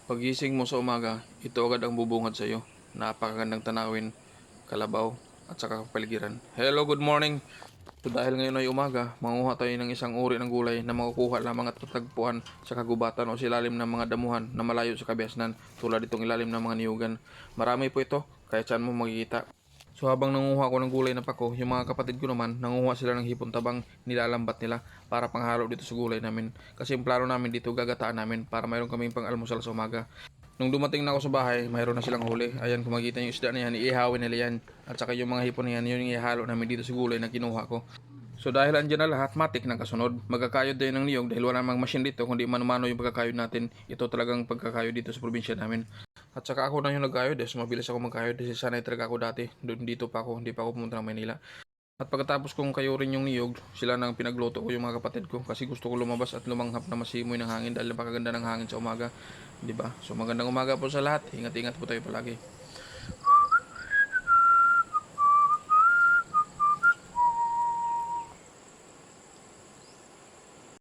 Pagising mo sa umaga, ito agad ang bubungad sa iyo. Napakagandang tanawin, kalabaw, at saka kapaligiran. Hello, good morning! So dahil ngayon ay umaga, manguha tayo ng isang uri ng gulay na makukuha lamang at tatagpuan sa kagubatan o silalim ng mga damuhan na malayo sa kabiasnan tulad itong ilalim ng mga niyugan. Marami po ito, kahit saan mo makikita. So habang nanguha ko ng gulay na pako, yung mga kapatid ko naman, nanguha sila ng hipon tabang nilalambat nila para panghalo dito sa gulay namin. Kasi yung plano namin dito, gagataan namin para mayroon kaming pang almusal sa umaga. Nung dumating na ako sa bahay, mayroon na silang huli. Ayan, kung makikita yung isda na yan, iihawin nila yan. At saka yung mga hipon na yan, yun yung ihalo namin dito sa gulay na kinuha ko. So dahil andyan na lahat, matik ng kasunod. Magkakayod din ng niyog dahil wala namang machine dito, kundi mano-mano yung pagkakayod natin. Ito talagang pagkakayod dito sa probinsya namin. At saka ako na yung nagkayod, mabilis ako magkayod kasi sanay talaga ako dati. Doon dito pa ako, hindi pa ako pumunta ng Manila. At pagkatapos kong kayurin yung niyog, sila nang pinagluto ko yung mga kapatid ko kasi gusto ko lumabas at lumanghap na masimoy ng hangin dahil napakaganda ng hangin sa umaga, 'di ba? So magandang umaga po sa lahat. Ingat-ingat po tayo palagi.